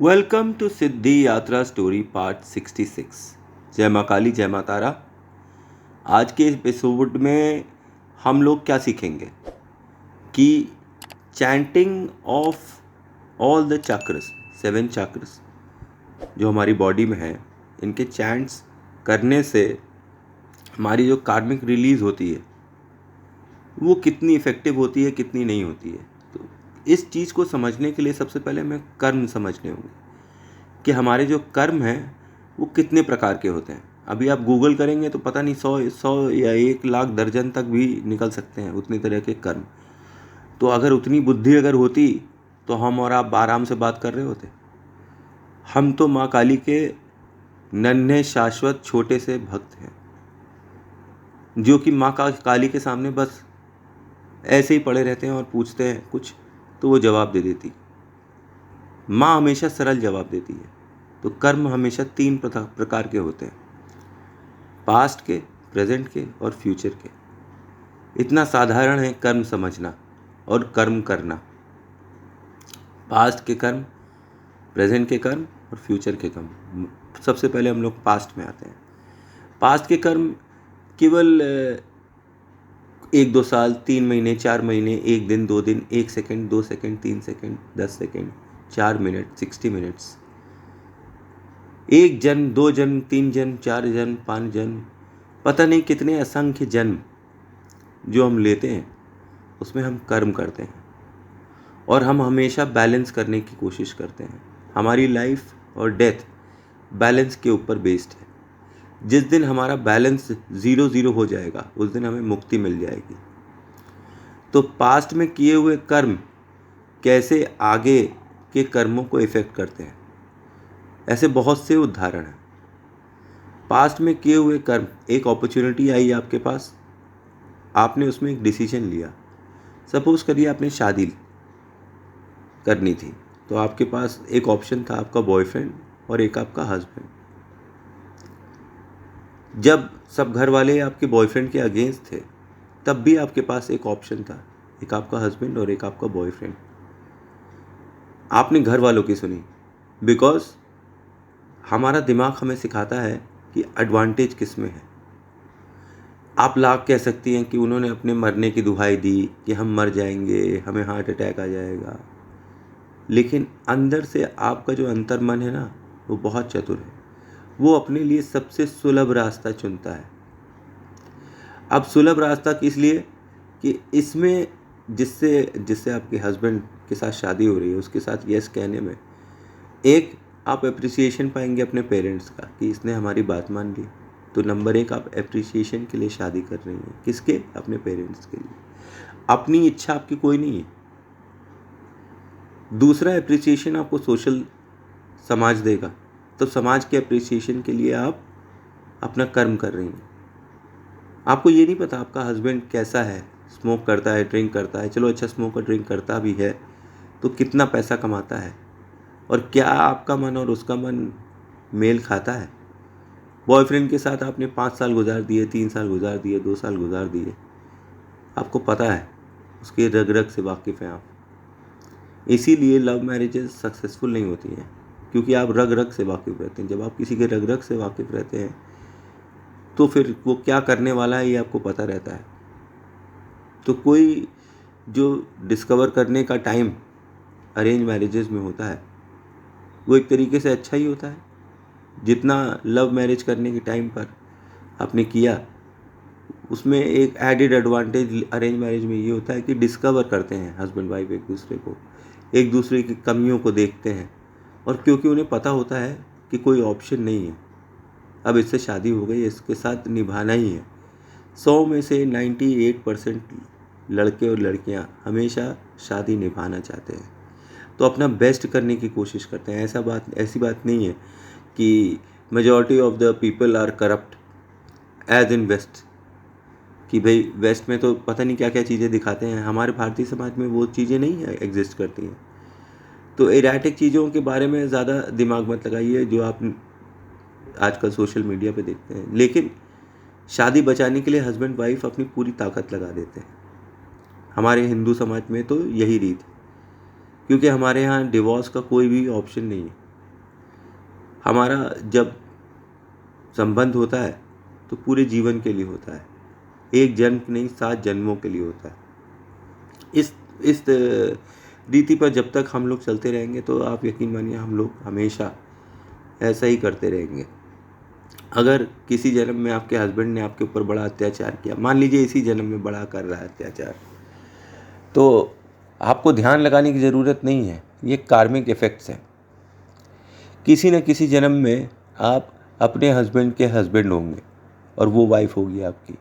Welcome to सिद्धि यात्रा story part 66। जय माँ काली, जय माँ तारा। आज के एपिसोड में हम लोग क्या सीखेंगे कि चैंटिंग ऑफ ऑल द चक्र्स, 7 चक्र्स जो हमारी बॉडी में हैं, इनके चैंट्स करने से हमारी जो कार्मिक रिलीज होती है वो कितनी इफ़ेक्टिव होती है, कितनी नहीं होती है। तो इस चीज़ को समझने के लिए सबसे पहले हमें कर्म समझने होंगे कि हमारे जो कर्म हैं वो कितने प्रकार के होते हैं। अभी आप गूगल करेंगे तो पता नहीं 100 या 1 लाख दर्जन तक भी निकल सकते हैं, उतनी तरह के कर्म। तो अगर उतनी बुद्धि अगर होती तो हम और आप आराम से बात कर रहे होते। हम तो माँ काली के नन्हे शाश्वत छोटे से भक्त हैं, जो कि माँ काली के सामने बस ऐसे ही पड़े रहते हैं और पूछते हैं कुछ तो वो जवाब दे देती। माँ हमेशा सरल जवाब देती है। तो कर्म हमेशा 3 प्रकार के होते हैं, पास्ट के, प्रेजेंट के और फ्यूचर के। इतना साधारण है कर्म समझना और कर्म करना। पास्ट के कर्म, प्रेजेंट के कर्म और फ्यूचर के कर्म। सबसे पहले हम लोग पास्ट में आते हैं। पास्ट के कर्म केवल 1-2 साल, 3 महीने, 4 महीने, 1 दिन, 2 दिन, 1 second, 2 second, 3 second, 10 second, 4 minute, 60 minutes, 1 जन्म, 2 जन्म, 3 जन्म, 4 जन्म, 5 जन्म, पता नहीं कितने असंख्य जन्म जो हम लेते हैं, उसमें हम कर्म करते हैं और हम हमेशा बैलेंस करने की कोशिश करते हैं। हमारी लाइफ और डेथ बैलेंस के ऊपर बेस्ड है। जिस दिन हमारा बैलेंस 0-0 हो जाएगा उस दिन हमें मुक्ति मिल जाएगी। तो पास्ट में किए हुए कर्म कैसे आगे के कर्मों को इफेक्ट करते हैं, ऐसे बहुत से उदाहरण हैं। पास्ट में किए हुए कर्म, एक अपॉर्चुनिटी आई आपके पास, आपने उसमें एक डिसीजन लिया। सपोज करिए आपने शादी करनी थी, तो आपके पास एक ऑप्शन था आपका बॉयफ्रेंड और एक आपका हस्बैंड। जब सब घर वाले आपके बॉयफ्रेंड के अगेंस्ट थे तब भी आपके पास एक ऑप्शन था, एक आपका हस्बैंड और एक आपका बॉयफ्रेंड। आपने घर वालों की सुनी, बिकॉज हमारा दिमाग हमें सिखाता है कि एडवांटेज किस में है। आप लाख कह सकती हैं कि उन्होंने अपने मरने की दुहाई दी कि हम मर जाएंगे, हमें हार्ट अटैक आ जाएगा, लेकिन अंदर से आपका जो अंतर मन है ना, वो बहुत चतुर है। वो अपने लिए सबसे सुलभ रास्ता चुनता है। अब सुलभ रास्ता किस लिए कि इसमें जिससे जिससे आपके हस्बैंड के साथ शादी हो रही है उसके साथ यस कहने में एक आप अप्रिसिएशन पाएंगे अपने पेरेंट्स का कि इसने हमारी बात मान ली। तो नंबर 1, आप अप्रिसिएशन के लिए शादी कर रही हैं। किसके? अपने पेरेंट्स के लिए। अपनी इच्छा आपकी कोई नहीं है। दूसरा, अप्रिसिएशन आपको सोशल समाज देगा, तो समाज के अप्रिसिएशन के लिए आप अपना कर्म कर रही हैं। आपको ये नहीं पता आपका हस्बैंड कैसा है, स्मोक करता है, ड्रिंक करता है। चलो अच्छा, स्मोक और ड्रिंक करता भी है तो कितना पैसा कमाता है और क्या आपका मन और उसका मन मेल खाता है। बॉयफ्रेंड के साथ आपने 5 साल गुजार दिए, 3 साल गुजार दिए, 2 साल गुजार दिए, आपको पता है, उसके रग रग से वाकिफ़ हैं आप। इसीलिए लव मैरिजेस सक्सेसफुल नहीं होती हैं, क्योंकि आप रग रग से वाकिफ़ रहते हैं। जब आप किसी के रग रग से वाकिफ़ रहते हैं तो फिर वो क्या करने वाला है ये आपको पता रहता है। तो कोई जो डिस्कवर करने का टाइम अरेंज मैरिजेस में होता है वो एक तरीके से अच्छा ही होता है। जितना लव मैरिज करने के टाइम पर आपने किया, उसमें एक एडेड एडवांटेज अरेंज मैरिज में ये होता है कि डिस्कवर करते हैं हस्बैंड वाइफ एक दूसरे को, एक दूसरे की कमियों को देखते हैं, और क्योंकि उन्हें पता होता है कि कोई ऑप्शन नहीं है, अब इससे शादी हो गई, इसके साथ निभाना ही है। 100 में से 98% लड़के और लड़कियां हमेशा शादी निभाना चाहते हैं, तो अपना बेस्ट करने की कोशिश करते हैं। ऐसी बात नहीं है कि majority of the people are corrupt as in west, कि भाई वेस्ट में तो पता नहीं क्या क्या चीज़ें दिखाते हैं, हमारे भारतीय समाज में वो चीज़ें नहीं एग्जिस्ट करती हैं। तो एराटिक चीज़ों के बारे में ज़्यादा दिमाग मत लगाइए जो आप आजकल सोशल मीडिया पे देखते हैं। लेकिन शादी बचाने के लिए हस्बैंड वाइफ अपनी पूरी ताकत लगा देते हैं। हमारे हिंदू समाज में तो यही रीत है, क्योंकि हमारे यहाँ डिवोर्स का कोई भी ऑप्शन नहीं है। हमारा जब संबंध होता है तो पूरे जीवन के लिए होता है, एक जन्म नहीं 7 जन्मों के लिए होता है। इस रीति पर जब तक हम लोग चलते रहेंगे तो आप यकीन मानिए हम लोग हमेशा ऐसा ही करते रहेंगे। अगर किसी जन्म में आपके हस्बैंड ने आपके ऊपर बड़ा अत्याचार किया, मान लीजिए इसी जन्म में बड़ा कर रहा है अत्याचार, तो आपको ध्यान लगाने की ज़रूरत नहीं है, ये कार्मिक इफ़ेक्ट्स हैं। किसी न किसी जन्म में आप अपने हस्बैंड के हस्बैंड होंगे और वो वाइफ होगी आपकी।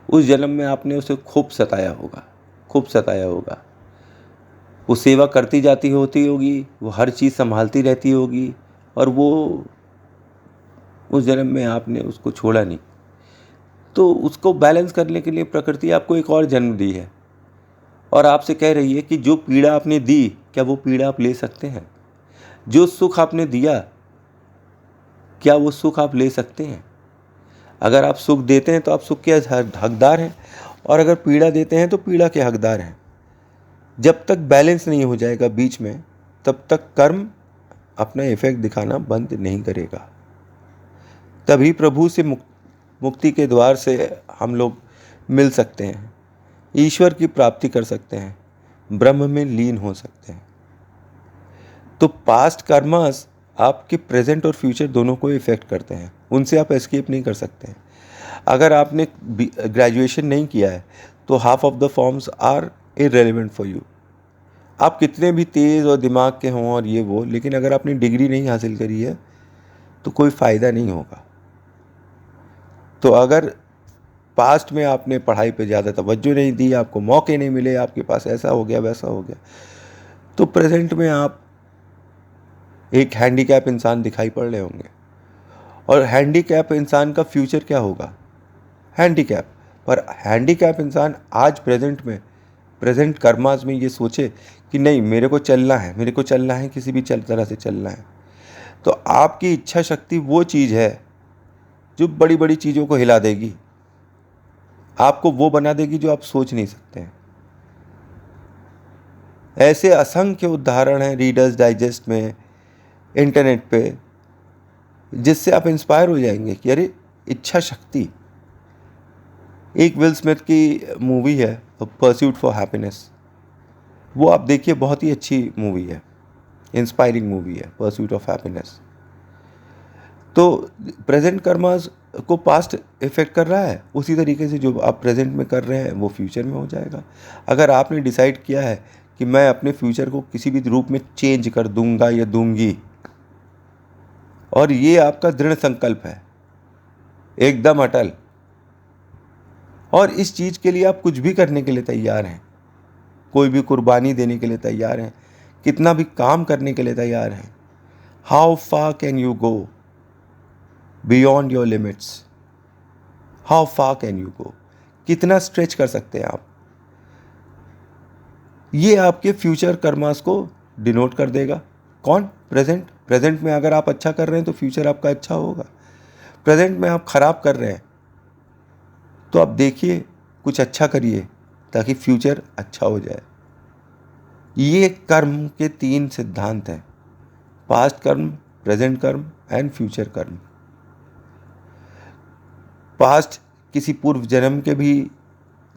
उस जन्म में आपने उसे खूब सताया होगा। वो सेवा करती जाती होती होगी, वो हर चीज़ संभालती रहती होगी, और वो उस जन्म में आपने उसको छोड़ा नहीं। तो उसको बैलेंस करने के लिए प्रकृति आपको एक और जन्म दी है और आपसे कह रही है कि जो पीड़ा आपने दी, क्या वो पीड़ा आप ले सकते हैं? जो सुख आपने दिया, क्या वो सुख आप ले सकते हैं? अगर आप सुख देते हैं तो आप सुख के हकदार हैं, और अगर पीड़ा देते हैं तो पीड़ा के हकदार हैं। जब तक बैलेंस नहीं हो जाएगा बीच में, तब तक कर्म अपना इफेक्ट दिखाना बंद नहीं करेगा। तभी प्रभु से मुक्ति के द्वार से हम लोग मिल सकते हैं, ईश्वर की प्राप्ति कर सकते हैं, ब्रह्म में लीन हो सकते हैं। तो पास्ट कर्मास आपके प्रेजेंट और फ्यूचर दोनों को इफेक्ट करते हैं, उनसे आप एस्केप नहीं कर सकते हैं। अगर आपने ग्रेजुएशन नहीं किया है तो half of the forms are irrelevant for you. आप कितने भी तेज़ और दिमाग के हों और ये वो, लेकिन अगर आपने डिग्री नहीं हासिल करी है तो कोई फ़ायदा नहीं होगा। तो अगर पास्ट में आपने पढ़ाई पे ज़्यादा तवज्जो नहीं दी, आपको मौके नहीं मिले, आपके पास ऐसा हो गया वैसा हो गया, तो प्रेजेंट में आप एक हैंडीकैप इंसान दिखाई पड़ रहे होंगे। और हैंडीकैप इंसान का फ्यूचर क्या होगा? हैंडीकैप। पर हैंडीकैप इंसान आज प्रेजेंट कर्मास में ये सोचे कि नहीं, मेरे को चलना है, किसी भी तरह से चलना है। तो आपकी इच्छा शक्ति वो चीज़ है जो बड़ी बड़ी चीज़ों को हिला देगी, आपको वो बना देगी जो आप सोच नहीं सकते हैं। ऐसे असंख्य उदाहरण हैं रीडर्स डाइजेस्ट में, इंटरनेट पे, जिससे आप इंस्पायर हो जाएंगे कि अरे इच्छा शक्ति। एक विल स्मिथ की मूवी है परस्यूट फॉर हैप्पीनेस, वो आप देखिए, बहुत ही अच्छी मूवी है, इंस्पायरिंग मूवी है परस्यूट ऑफ हैप्पीनेस। तो प्रेजेंट कर्मास को पास्ट इफेक्ट कर रहा है, उसी तरीके से जो आप प्रेजेंट में कर रहे हैं वो फ्यूचर में हो जाएगा। अगर आपने डिसाइड किया है कि मैं अपने फ्यूचर को किसी भी रूप में चेंज कर दूंगा या दूंगी, और ये आपका दृढ़ संकल्प है, एकदम अटल, और इस चीज़ के लिए आप कुछ भी करने के लिए तैयार हैं, कोई भी कुर्बानी देने के लिए तैयार हैं, कितना भी काम करने के लिए तैयार हैं। How far can you go beyond your limits? How far can you go? कितना स्ट्रेच कर सकते हैं आप? ये आपके फ्यूचर कर्मास को डिनोट कर देगा। कौन? प्रेजेंट में अगर आप अच्छा कर रहे हैं तो फ्यूचर आपका अच्छा होगा। प्रेजेंट में आप खराब कर रहे हैं तो आप देखिए, कुछ अच्छा करिए ताकि फ्यूचर अच्छा हो जाए। ये कर्म के 3 सिद्धांत हैं: पास्ट कर्म, प्रेजेंट कर्म एंड फ्यूचर कर्म। पास्ट किसी पूर्व जन्म के भी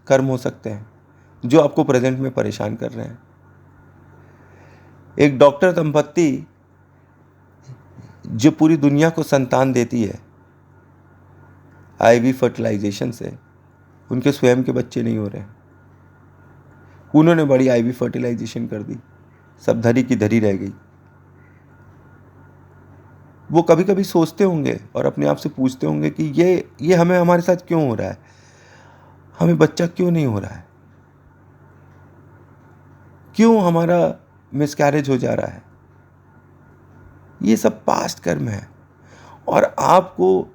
कर्म हो सकते हैं जो आपको प्रेजेंट में परेशान कर रहे हैं। एक डॉक्टर दंपत्ति जो पूरी दुनिया को संतान देती है आईवी फर्टिलाइजेशन से, उनके स्वयं के बच्चे नहीं हो रहे हैं। उन्होंने बड़ी आईवी फर्टिलाइजेशन कर दी, सब धरी की धरी रह गई। वो कभी कभी सोचते होंगे और अपने आप से पूछते होंगे कि ये हमारे साथ क्यों हो रहा है, हमें बच्चा क्यों नहीं हो रहा है, क्यों हमारा मिसकैरेज हो जा रहा है। ये सब पास्ट कर्म है। और आपको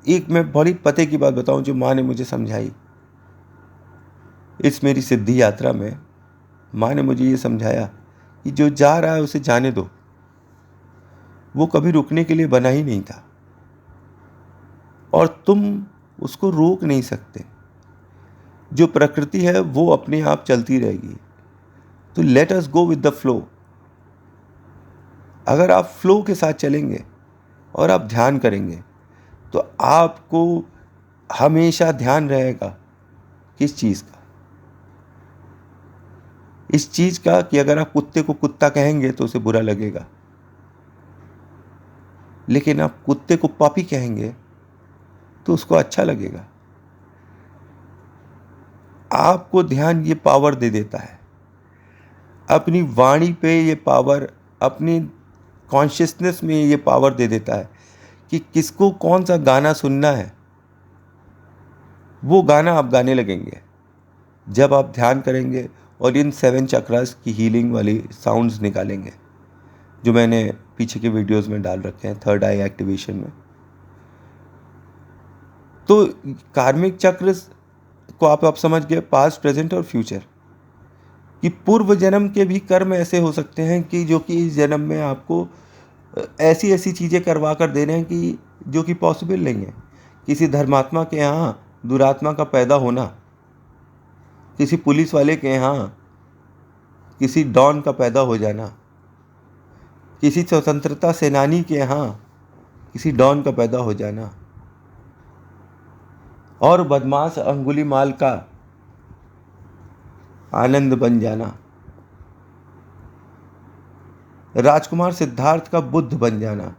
एक मैं बड़ी पते की बात बताऊं जो माँ ने मुझे समझाई इस मेरी सिद्धि यात्रा में। माँ ने मुझे ये समझाया कि जो जा रहा है उसे जाने दो, वो कभी रुकने के लिए बना ही नहीं था और तुम उसको रोक नहीं सकते। जो प्रकृति है वो अपने आप चलती रहेगी। तो let us go with the flow. अगर आप फ्लो के साथ चलेंगे और आप ध्यान करेंगे तो आपको हमेशा ध्यान रहेगा किस चीज़ का, इस चीज़ का कि अगर आप कुत्ते को कुत्ता कहेंगे तो उसे बुरा लगेगा, लेकिन आप कुत्ते को पपी कहेंगे तो उसको अच्छा लगेगा। आपको ध्यान ये पावर दे देता है, अपनी वाणी पे ये पावर, अपनी कॉन्शियसनेस में ये पावर दे देता है कि किसको कौन सा गाना सुनना है, वो गाना आप गाने लगेंगे जब आप ध्यान करेंगे और इन 7 चक्रास की हीलिंग वाली साउंड्स निकालेंगे जो मैंने पीछे के वीडियोस में डाल रखे हैं, थर्ड आई एक्टिवेशन में। तो कार्मिक चक्र को आप समझ गए, पास्ट, प्रेजेंट और फ्यूचर, कि पूर्व जन्म के भी कर्म ऐसे हो सकते हैं कि जो कि इस जन्म में आपको ऐसी ऐसी चीज़ें करवा कर दे रहे हैं कि जो कि पॉसिबल नहीं है। किसी धर्मात्मा के यहाँ दुरात्मा का पैदा होना, किसी पुलिस वाले के यहाँ किसी डॉन का पैदा हो जाना, किसी स्वतंत्रता सेनानी के यहाँ किसी डॉन का पैदा हो जाना, और बदमाश अंगुलीमाल का आनंद बन जाना, राजकुमार सिद्धार्थ का बुद्ध बन जाना।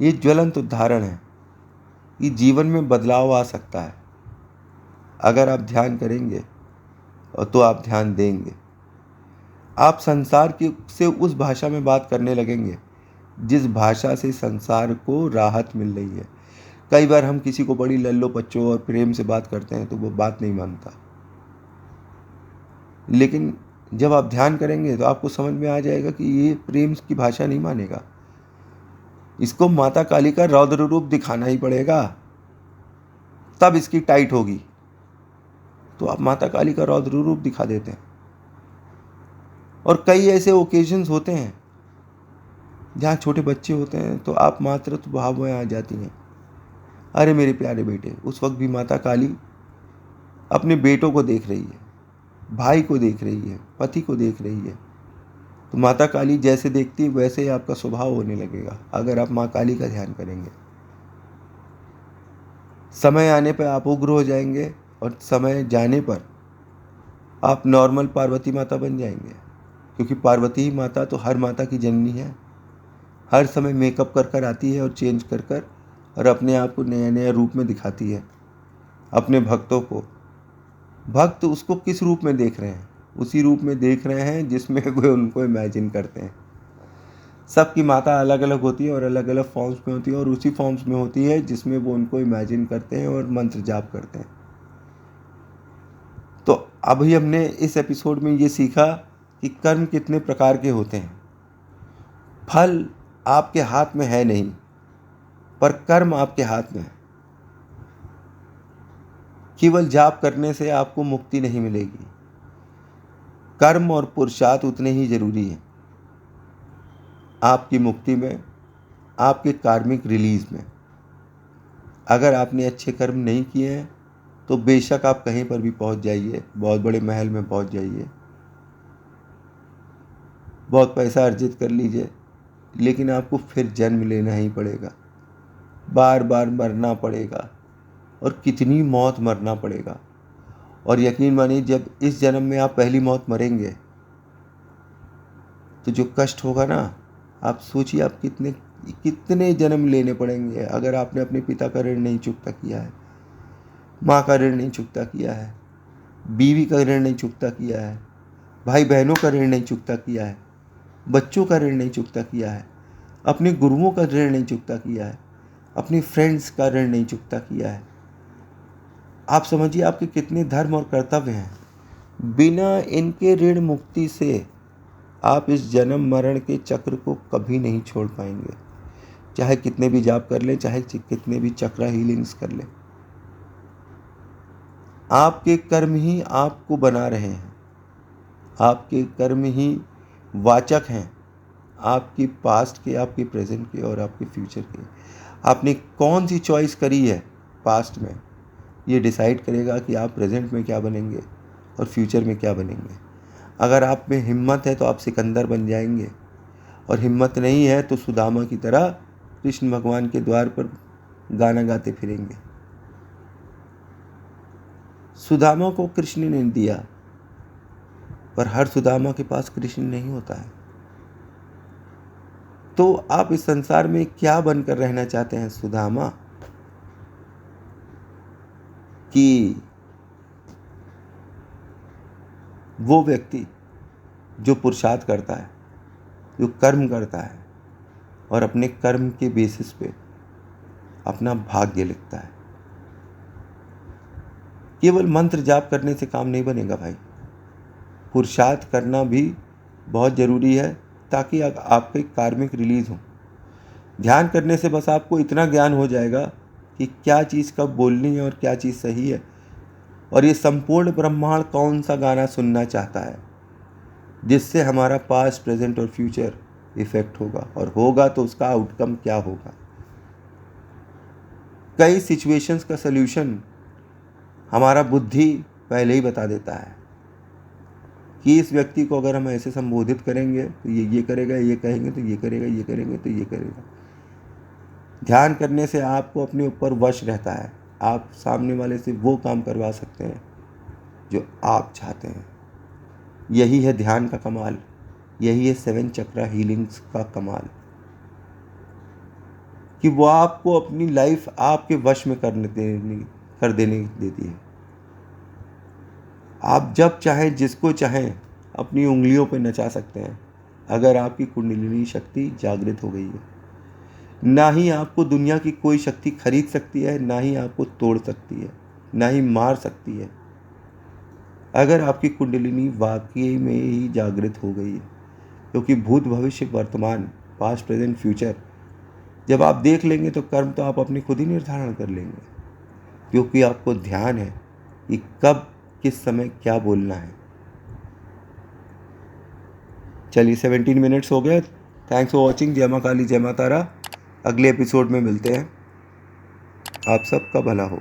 ये ज्वलंत उदाहरण है कि जीवन में बदलाव आ सकता है अगर आप ध्यान करेंगे और तो आप ध्यान देंगे। आप संसार की से उस भाषा में बात करने लगेंगे जिस भाषा से संसार को राहत मिल रही है। कई बार हम किसी को बड़ी लल्लो पच्चो और प्रेम से बात करते हैं तो वो बात नहीं मानता, लेकिन जब आप ध्यान करेंगे तो आपको समझ में आ जाएगा कि ये प्रेम की भाषा नहीं मानेगा, इसको माता काली का रौद्र रूप दिखाना ही पड़ेगा, तब इसकी टाइट होगी। तो आप माता काली का रौद्र रूप दिखा देते हैं। और कई ऐसे ओकेजन्स होते हैं जहाँ छोटे बच्चे होते हैं तो आप मातृत्व भाव में आ जाती हैं, अरे मेरे प्यारे बेटे। उस वक्त भी माता काली अपने बेटों को देख रही है, भाई को देख रही है, पति को देख रही है। तो माता काली जैसे देखती है वैसे ही आपका स्वभाव होने लगेगा अगर आप माँ काली का ध्यान करेंगे। समय आने पर आप उग्र हो जाएंगे और समय जाने पर आप नॉर्मल पार्वती माता बन जाएंगे, क्योंकि पार्वती माता तो हर माता की जननी है। हर समय मेकअप कर कर आती है और चेंज कर कर और अपने आप को नया नया रूप में दिखाती है अपने भक्तों को। भक्त उसको किस रूप में देख रहे हैं? उसी रूप में देख रहे हैं जिसमें वे उनको इमेजिन करते हैं। सबकी माता अलग अलग होती है और अलग अलग फॉर्म्स में होती है, और उसी फॉर्म्स में होती है जिसमें वो उनको इमेजिन करते हैं और मंत्र जाप करते हैं। तो अभी हमने इस एपिसोड में ये सीखा कि कर्म कितने प्रकार के होते हैं। फल आपके हाथ में है नहीं, पर कर्म आपके हाथ में है। केवल जाप करने से आपको मुक्ति नहीं मिलेगी, कर्म और पुरुषार्थ उतने ही जरूरी हैं आपकी मुक्ति में, आपके कार्मिक रिलीज में। अगर आपने अच्छे कर्म नहीं किए हैं तो बेशक आप कहीं पर भी पहुंच जाइए, बहुत बड़े महल में पहुंच जाइए, बहुत पैसा अर्जित कर लीजिए, लेकिन आपको फिर जन्म लेना ही पड़ेगा, बार बार मरना पड़ेगा, और कितनी मौत मरना पड़ेगा। और यकीन मानिए जब इस जन्म में आप पहली मौत मरेंगे तो जो कष्ट होगा ना, आप सोचिए आप कितने कितने जन्म लेने पड़ेंगे अगर आपने अपने पिता का ऋण नहीं चुकता किया है, माँ का ऋण नहीं चुकता किया है, बीवी का ऋण नहीं चुकता किया है, भाई बहनों का ऋण नहीं चुकता किया है, बच्चों का ऋण नहीं चुकता किया है, अपने गुरुओं का ऋण नहीं चुकता किया है, अपने फ्रेंड्स का ऋण नहीं चुकता किया है। आप समझिए आपके कितने धर्म और कर्तव्य हैं। बिना इनके ऋण मुक्ति से आप इस जन्म मरण के चक्र को कभी नहीं छोड़ पाएंगे, चाहे कितने भी जाप कर लें, चाहे कितने भी चक्र हीलिंग्स कर लें। आपके कर्म ही आपको बना रहे हैं, आपके कर्म ही वाचक हैं आपकी पास्ट के, आपके प्रेजेंट के और आपके फ्यूचर के। आपने कौन सी चॉइस करी है पास्ट में, ये डिसाइड करेगा कि आप प्रेजेंट में क्या बनेंगे और फ्यूचर में क्या बनेंगे। अगर आप में हिम्मत है तो आप सिकंदर बन जाएंगे, और हिम्मत नहीं है तो सुदामा की तरह कृष्ण भगवान के द्वार पर गाना गाते फिरेंगे। सुदामा को कृष्ण ने दिया, पर हर सुदामा के पास कृष्ण नहीं होता है। तो आप इस संसार में क्या बनकर रहना चाहते हैं सुदामा? कि वो व्यक्ति जो पुरुषार्थ करता है, जो कर्म करता है और अपने कर्म के बेसिस पे अपना भाग्य लिखता है। केवल मंत्र जाप करने से काम नहीं बनेगा भाई, पुरुषार्थ करना भी बहुत ज़रूरी है ताकि आपके कार्मिक रिलीज हो। ध्यान करने से बस आपको इतना ज्ञान हो जाएगा कि क्या चीज़ कब बोलनी है और क्या चीज़ सही है, और ये संपूर्ण ब्रह्मांड कौन सा गाना सुनना चाहता है जिससे हमारा पास्ट, प्रेजेंट और फ्यूचर इफेक्ट होगा, और होगा तो उसका आउटकम क्या होगा। कई सिचुएशंस का सल्यूशन हमारा बुद्धि पहले ही बता देता है कि इस व्यक्ति को अगर हम ऐसे संबोधित करेंगे तो ये करेगा, ये कहेंगे तो ये करेगा, ये करेंगे तो ये करेगा। ध्यान करने से आपको अपने ऊपर वश रहता है, आप सामने वाले से वो काम करवा सकते हैं जो आप चाहते हैं। यही है ध्यान का कमाल, यही है 7 चक्रा हीलिंग्स का कमाल, कि वो आपको अपनी लाइफ आपके वश में कर देने देती है। आप जब चाहें, जिसको चाहें अपनी उंगलियों पर नचा सकते हैं अगर आपकी कुंडलिनी शक्ति जागृत हो गई है। ना ही आपको दुनिया की कोई शक्ति खरीद सकती है, ना ही आपको तोड़ सकती है, ना ही मार सकती है, अगर आपकी कुंडलिनी वाकई में ही जागृत हो गई है। क्योंकि भूत, भविष्य, वर्तमान, पास्ट, प्रेजेंट, फ्यूचर जब आप देख लेंगे तो कर्म तो आप अपनी खुद ही निर्धारण कर लेंगे, क्योंकि आपको ध्यान है कि कब किस समय क्या बोलना है। चलिए 17 मिनट्स हो गए। Thanks for watching. जय मां काली, जय मां तारा। अगले एपिसोड में मिलते हैं। आप सबका भला हो।